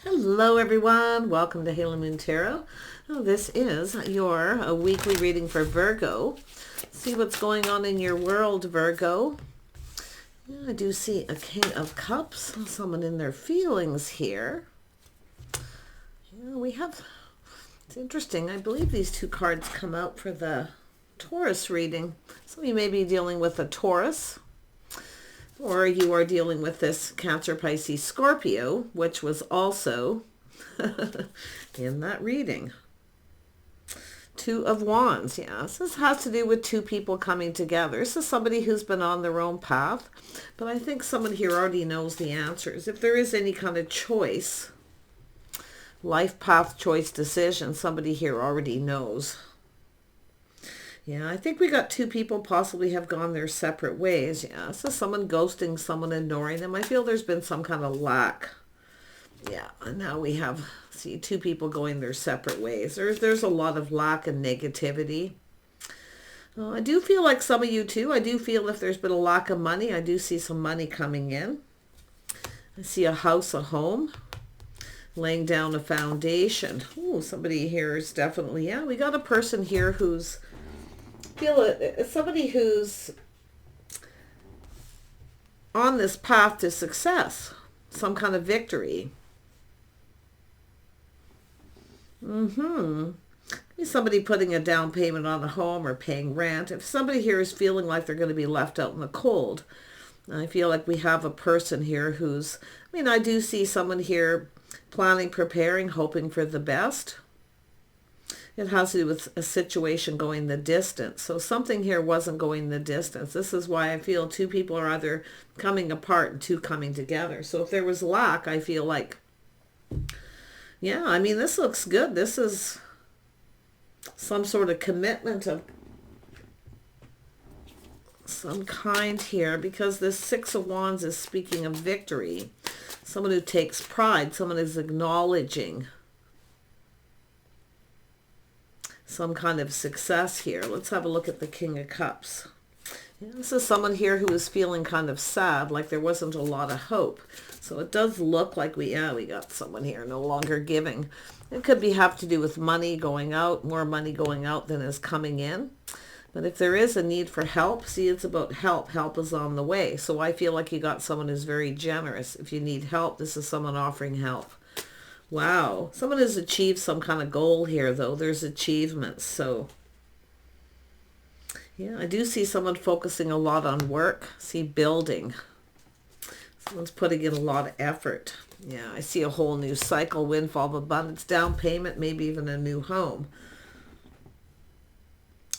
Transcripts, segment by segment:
Hello everyone, welcome to Halo Moon Tarot. This is your weekly reading for Virgo. See what's going on in your world, Virgo. I do see a King of Cups, someone in their feelings here. It's interesting, I believe these two cards come out for the Taurus reading. Some of you may be dealing with a Taurus, or you are dealing with this Cancer, Pisces, Scorpio, which was also in that reading. Two of Wands, yes. This has to do with two people coming together. This is somebody who's been on their own path, but I think someone here already knows the answers. If there is any kind of choice, life path choice decision, somebody here already knows. Yeah, I think we got two people possibly have gone their separate ways. Yeah, so someone ghosting, someone ignoring them. I feel there's been some kind of lack. Yeah, and now we have, see, two people going their separate ways. There's a lot of lack and negativity. I do feel like some of you too. I do feel if there's been a lack of money, I do see some money coming in. I see a house, a home, laying down a foundation. Ooh, somebody here is definitely, yeah, we got a person here who's, somebody who's on this path to success, some kind of victory. Somebody putting a down payment on a home or paying rent. If somebody here is feeling like they're going to be left out in the cold, I feel like we have a person here who's, I do see someone here planning, preparing, hoping for the best. It has to do with a situation going the distance. So something here wasn't going the distance. This is why I feel two people are either coming apart and two coming together. So if there was lack, I feel like, yeah, this looks good. This is some sort of commitment of some kind here, because this Six of Wands is speaking of victory. Someone who takes pride, someone is acknowledging some kind of success here. Let's have a look at the King of Cups. Yeah, this is someone here who is feeling kind of sad, like there wasn't a lot of hope. So it does look like we got someone here no longer giving. It could have to do with money going out, more money going out than is coming in. But if there is a need for help, see, it's about help. Help is on the way. So I feel like you got someone who's very generous. If you need help, this is someone offering help. Wow. Someone has achieved some kind of goal here, though. There's achievements. So, yeah, I do see someone focusing a lot on work. See, building. Someone's putting in a lot of effort. Yeah, I see a whole new cycle, windfall of abundance, down payment, maybe even a new home.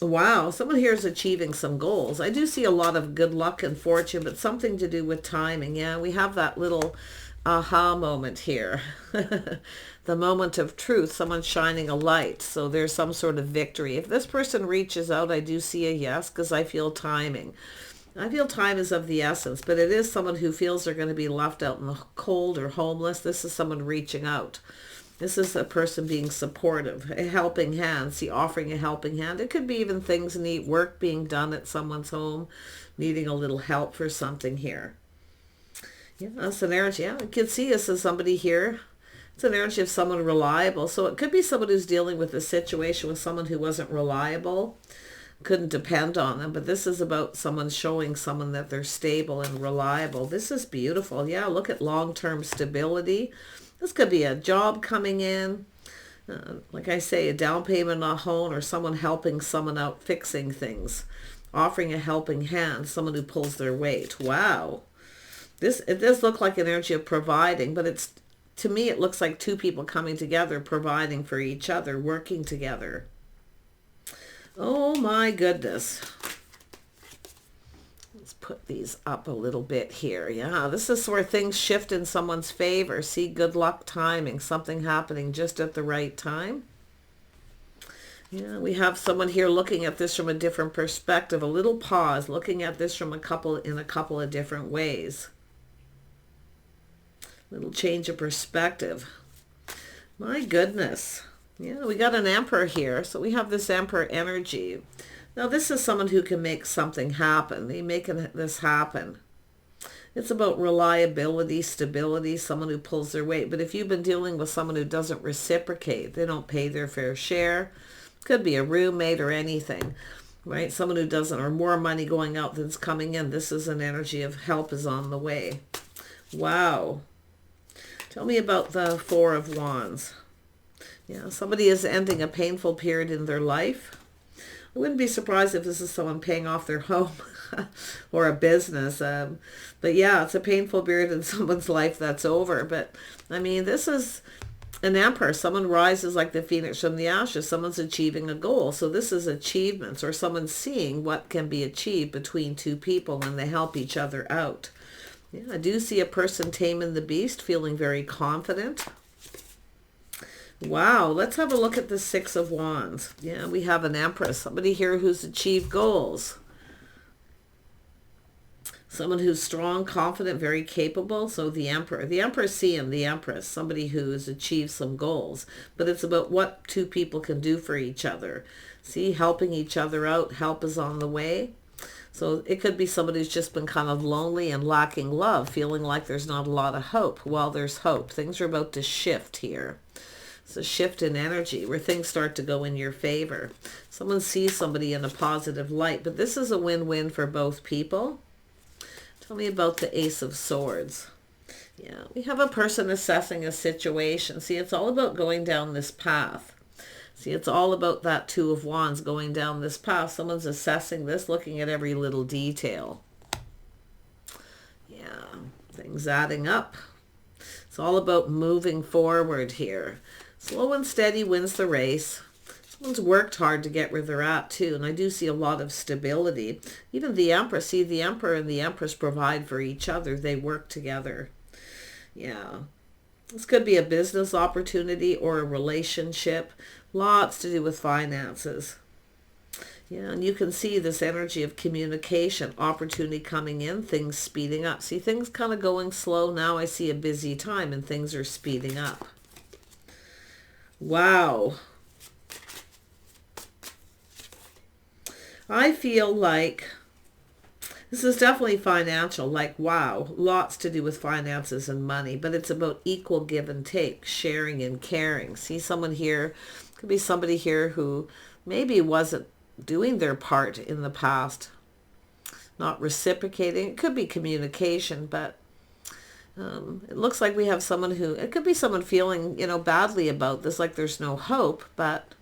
Wow, someone here is achieving some goals. I do see a lot of good luck and fortune, but something to do with timing. Yeah, we have that little aha moment here. The moment of truth, someone shining a light. So there's some sort of victory. If this person reaches out, I do see a yes, because I feel timing. I feel time is of the essence, but it is someone who feels they're going to be left out in the cold or homeless. This is someone reaching out. This is a person being supportive, a helping hand. See, offering a helping hand. It could be even things neat, work being done at someone's home, needing a little help for something here. Yeah, that's an energy. Yeah, I can see this as somebody here. It's an energy of someone reliable. So it could be someone who's dealing with a situation with someone who wasn't reliable, couldn't depend on them. But this is about someone showing someone that they're stable and reliable. This is beautiful. Yeah, look at long-term stability. This could be a job coming in. Like I say, a down payment on a home, or someone helping someone out fixing things. Offering a helping hand, someone who pulls their weight. Wow. It does look like an energy of providing, but to me it looks like two people coming together, providing for each other, working together. Oh my goodness. Let's put these up a little bit here. Yeah, this is where things shift in someone's favor. See, good luck timing, something happening just at the right time. Yeah, we have someone here looking at this from a different perspective, a little pause, looking at this from in a couple of different ways. Little change of perspective. My goodness. Yeah, we got an Emperor here. So we have this Emperor energy. Now this is someone who can make something happen. They're making this happen. It's about reliability, stability, someone who pulls their weight. But if you've been dealing with someone who doesn't reciprocate, they don't pay their fair share, could be a roommate or anything, right? Someone who doesn't, or more money going out than's coming in. This is an energy of help is on the way. Wow. Tell me about the Four of Wands. Yeah, somebody is ending a painful period in their life. I wouldn't be surprised if this is someone paying off their home or a business. But yeah, it's a painful period in someone's life that's over. But I mean, this is an emperor. Someone rises like the phoenix from the ashes. Someone's achieving a goal. So this is achievements, or someone's seeing what can be achieved between two people when they help each other out. Yeah, I do see a person taming the beast, feeling very confident. Wow, let's have a look at the Six of Wands. Yeah, we have an Empress, somebody here who's achieved goals. Someone who's strong, confident, very capable. So the Emperor. The Empress seeing the Empress, somebody who has achieved some goals. But it's about what two people can do for each other. See, helping each other out. Help is on the way. So it could be somebody who's just been kind of lonely and lacking love, feeling like there's not a lot of hope. Well, there's hope. Things are about to shift here. It's a shift in energy where things start to go in your favor. Someone sees somebody in a positive light, but this is a win-win for both people. Tell me about the Ace of Swords. Yeah, we have a person assessing a situation. See, it's all about going down this path. See, it's all about that Two of Wands going down this path. Someone's assessing this, looking at every little detail. Yeah, things adding up. It's all about moving forward here. Slow and steady wins the race. Someone's worked hard to get where they're at too, and I do see a lot of stability. Even the Empress, see, the Emperor and the Empress provide for each other. They work together. Yeah. This could be a business opportunity or a relationship. Lots to do with finances. Yeah, and you can see this energy of communication, opportunity coming in, things speeding up. See, things kind of going slow. Now I see a busy time and things are speeding up. Wow. I feel like this is definitely financial, like, wow, lots to do with finances and money, but it's about equal give and take, sharing and caring. See, someone here, could be somebody here who maybe wasn't doing their part in the past, not reciprocating. It could be communication, but it looks like we have someone who, it could be someone feeling, badly about this, like there's no hope, but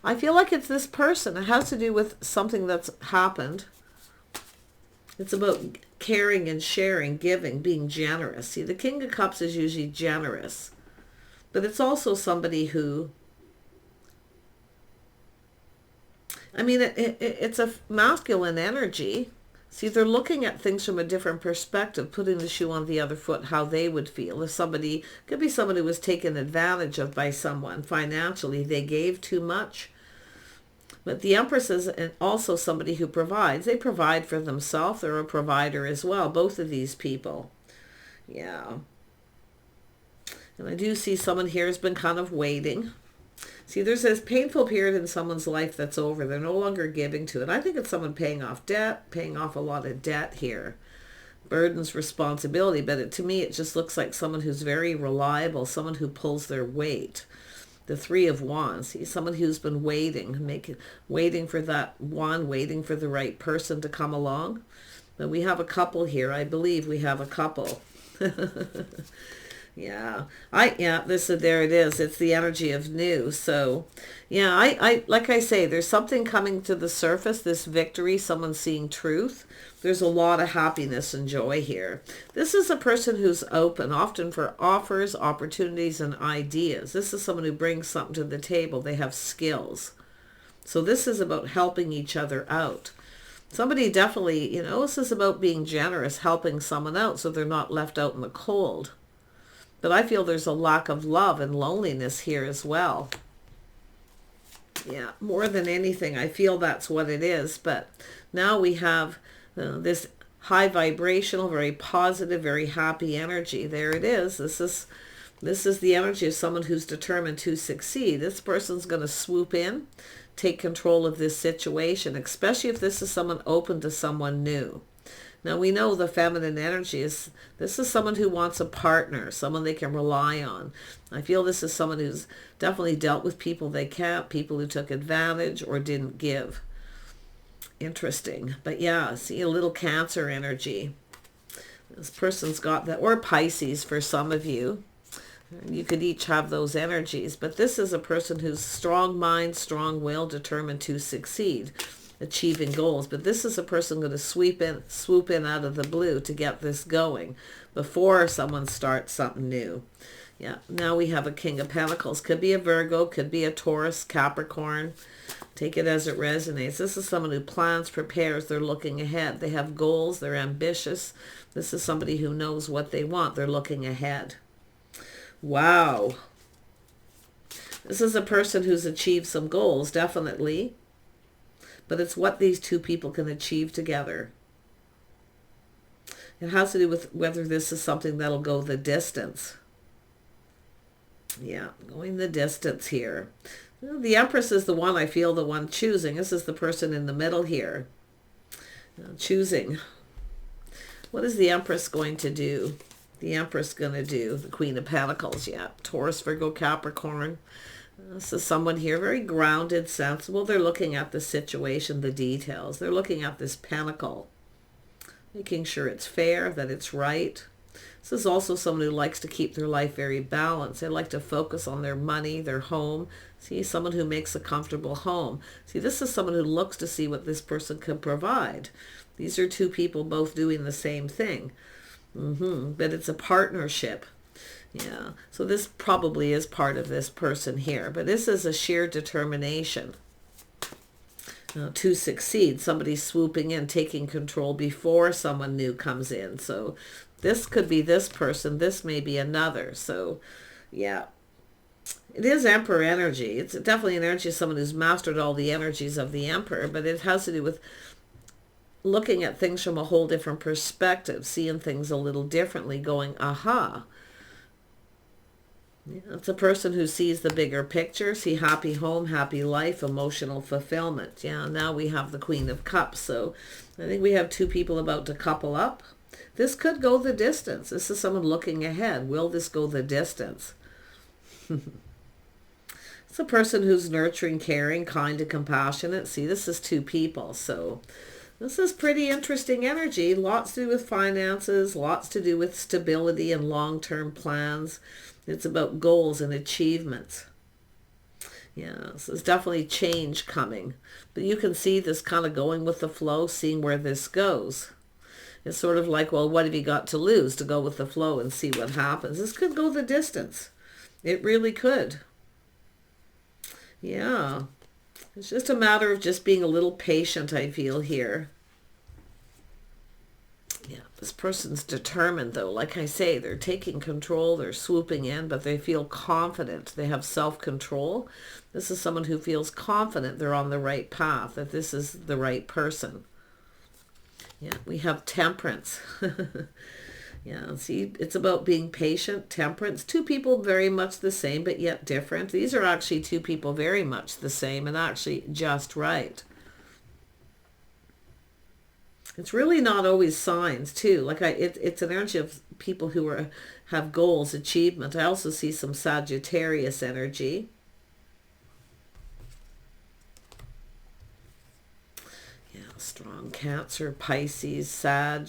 I feel like it's this person. It has to do with something that's happened. It's about caring and sharing, giving, being generous. See, the King of Cups is usually generous, but it's also somebody who, I mean, it's a masculine energy. See, they're looking at things from a different perspective, putting the shoe on the other foot, how they would feel. If somebody, could be somebody who was taken advantage of by someone financially, they gave too much. But the Empress is also somebody who provides. They provide for themselves. They're a provider as well, both of these people. Yeah. And I do see someone here has been kind of waiting. See, there's this painful period in someone's life that's over. They're no longer giving to it. I think it's someone paying off debt, paying off a lot of debt here. Burdens, responsibility. But to me, it just looks like someone who's very reliable, someone who pulls their weight. The Three of Wands. See, someone who's been waiting for that wand, waiting for the right person to come along. But we have a couple here. I believe we have a couple. Yeah, there it is. It's the energy of new. So, yeah, I like I say, there's something coming to the surface, this victory, someone seeing truth. There's a lot of happiness and joy here. This is a person who's open, often for offers, opportunities, and ideas. This is someone who brings something to the table. They have skills. So this is about helping each other out. Somebody definitely, this is about being generous, helping someone out so they're not left out in the cold. But I feel there's a lack of love and loneliness here as well. Yeah, more than anything, I feel that's what it is. But now we have this high vibrational, very positive, very happy energy. There it is. This is the energy of someone who's determined to succeed. This person's going to swoop in, take control of this situation, especially if this is someone open to someone new. Now we know the feminine energy is, this is someone who wants a partner, someone they can rely on. I feel this is someone who's definitely dealt with people they can't, people who took advantage or didn't give. Interesting. But yeah, see a little Cancer energy. This person's got that, or Pisces for some of you. You could each have those energies, but this is a person who's strong mind, strong will, determined to succeed, achieving goals. But this is a person going to swoop in out of the blue to get this going before someone starts something new. Yeah, now we have a King of Pentacles. Could be a Virgo, could be a Taurus, Capricorn. Take it as it resonates. This is someone who plans, prepares, they're looking ahead. They have goals, they're ambitious. This is somebody who knows what they want. They're looking ahead. Wow. This is a person who's achieved some goals, definitely. But it's what these two people can achieve together. It has to do with whether this is something that'll go the distance. Yeah, going the distance here. The Empress is the one, I feel, the one choosing. This is the person in the middle here. Choosing. What is the Empress going to do? The Empress going to do? The Queen of Pentacles, yeah. Taurus, Virgo, Capricorn. This is someone here, very grounded, sensible. They're looking at the situation, the details. They're looking at this pentacle, making sure it's fair, that it's right. This is also someone who likes to keep their life very balanced. They like to focus on their money, their home. See, someone who makes a comfortable home. See, this is someone who looks to see what this person can provide. These are two people both doing the same thing. But it's a partnership. Yeah, so this probably is part of this person here. But this is a sheer determination to succeed. Somebody swooping in, taking control before someone new comes in. So this could be this person. This may be another. So, yeah. It is Emperor energy. It's definitely an energy of someone who's mastered all the energies of the Emperor. But it has to do with looking at things from a whole different perspective, seeing things a little differently, going, aha. Yeah, it's a person who sees the bigger picture, see happy home, happy life, emotional fulfillment. Yeah, now we have the Queen of Cups. So I think we have two people about to couple up. This could go the distance. This is someone looking ahead. Will this go the distance? It's a person who's nurturing, caring, kind, and compassionate. See, this is two people. So this is pretty interesting energy. Lots to do with finances, lots to do with stability and long-term plans. It's about goals and achievements. Yeah, so there's definitely change coming. But you can see this kind of going with the flow, seeing where this goes. It's sort of like, well, what have you got to lose? To go with the flow and see what happens. This could go the distance. It really could. Yeah. It's just a matter of just being a little patient, I feel, here. Yeah, this person's determined, though. Like I say, they're taking control, they're swooping in, but they feel confident. They have self-control. This is someone who feels confident they're on the right path, that this is the right person. Yeah, we have Temperance. Yeah, see, it's about being patient, temperance. Two people very much the same, but yet different. These are actually two people very much the same and actually just right. It's really not always signs, too. Like it's an energy of people who have goals, achievement. I also see some Sagittarius energy. Yeah, strong Cancer, Pisces, Sag.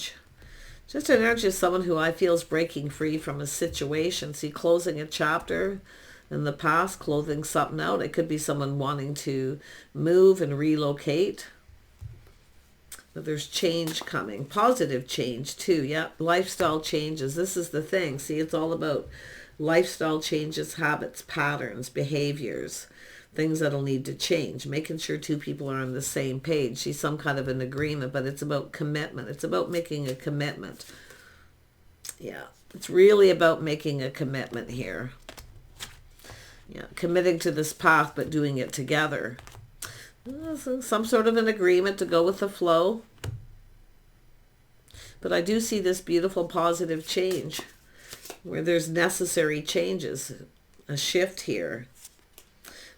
Just an energy of someone who I feel is breaking free from a situation. See, closing a chapter in the past, closing something out. It could be someone wanting to move and relocate. But there's change coming. Positive change, too. Yeah, lifestyle changes. This is the thing. See, it's all about lifestyle changes, habits, patterns, behaviors, things that'll need to change. Making sure two people are on the same page. See, some kind of an agreement, but it's about commitment. It's about making a commitment. Yeah, it's really about making a commitment here. Yeah, committing to this path, but doing it together. Some sort of an agreement to go with the flow. But I do see this beautiful positive change where there's necessary changes, a shift here.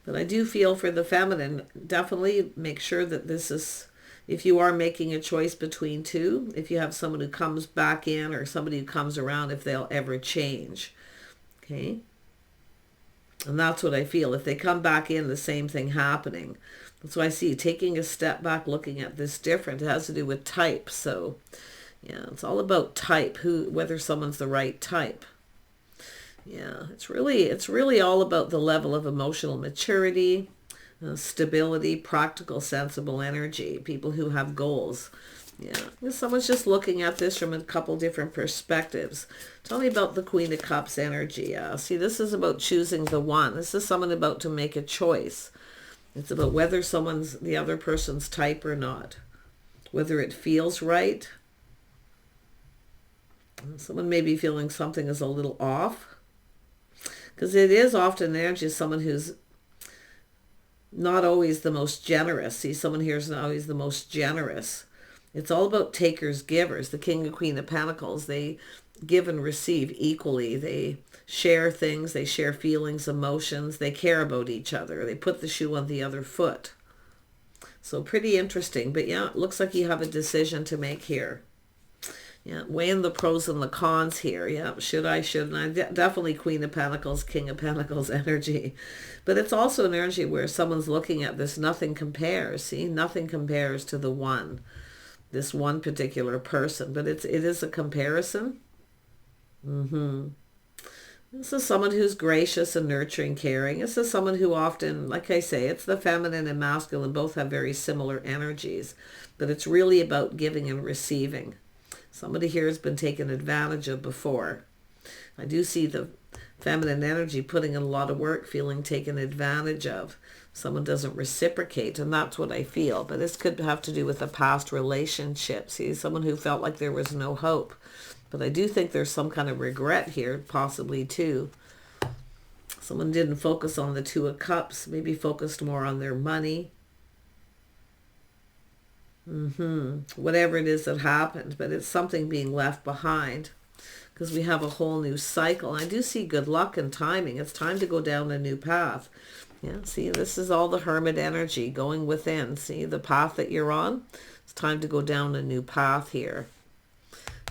But I do feel for the feminine, definitely make sure that this is, if you are making a choice between two, if you have someone who comes back in or somebody who comes around, if they'll ever change. Okay. And that's what I feel. If they come back in, the same thing happening. That's why I see taking a step back, looking at this different. It has to do with type. So, yeah, it's all about type, whether someone's the right type. Yeah, it's really all about the level of emotional maturity, stability, practical, sensible energy, people who have goals. Yeah, someone's just looking at this from a couple different perspectives. Tell me about the Queen of Cups energy. See, this is about choosing the one. This is someone about to make a choice. It's about whether someone's the other person's type or not, whether it feels right. Someone may be feeling something is a little off, because it is often energy of someone who's not always the most generous. See, someone here is not always the most generous. It's all about takers, givers. The King and Queen of Pentacles, they give and receive equally. They share things, they share feelings, emotions, they care about each other. They put the shoe on the other foot. So pretty interesting. But yeah, it looks like you have a decision to make here. Yeah, weighing the pros and the cons here. Yeah, should I, shouldn't I? Definitely Queen of Pentacles, King of Pentacles energy. But it's also an energy where someone's looking at this. Nothing compares. See, nothing compares to the one. This one particular person. But it is a comparison. This is someone who's gracious and nurturing, caring. This is someone who often, like I say, it's the feminine and masculine. Both have very similar energies. But it's really about giving and receiving. Somebody here has been taken advantage of before. I do see the feminine energy putting in a lot of work, feeling taken advantage of. Someone doesn't reciprocate, and that's what I feel. But this could have to do with a past relationship. See, someone who felt like there was no hope. But I do think there's some kind of regret here, possibly too. Someone didn't focus on the Two of Cups, maybe focused more on their money. Whatever it is that happened, but it's something being left behind, because we have a whole new cycle. I do see good luck and timing. It's time to go down a new path. Yeah, see, this is all the Hermit energy going within. See the path that you're on? It's time to go down a new path here.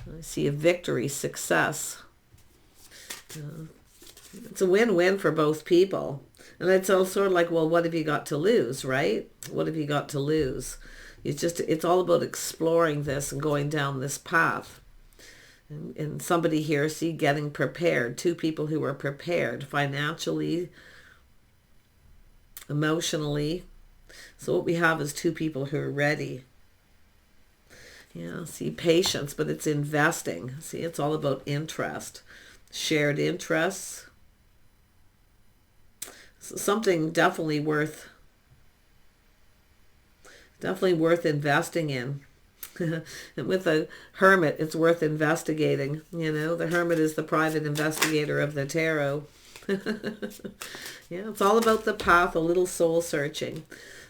I see a victory, success. It's a win-win for both people. And it's all sort of like, well, what have you got to lose, right? What have you got to lose? It's all about exploring this and going down this path. And somebody here, see, getting prepared. Two people who are prepared financially, emotionally. So what we have is two people who are ready. Yeah, see, patience, but it's investing. See, it's all about interest. Shared interests. So something definitely worth investing in. And with a hermit, it's worth investigating. You know, the hermit is the private investigator of the tarot. Yeah, it's all about the path, a little soul searching.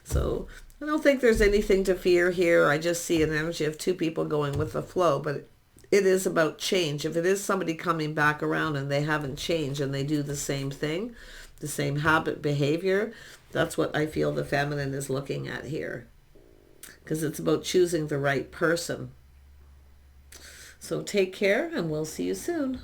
So I don't think there's anything to fear here. I just see an energy of two people going with the flow, but it is about change. If it is somebody coming back around and they haven't changed and they do the same thing, the same habit, behavior, that's what I feel the feminine is looking at here. Because it's about choosing the right person. So take care, and we'll see you soon.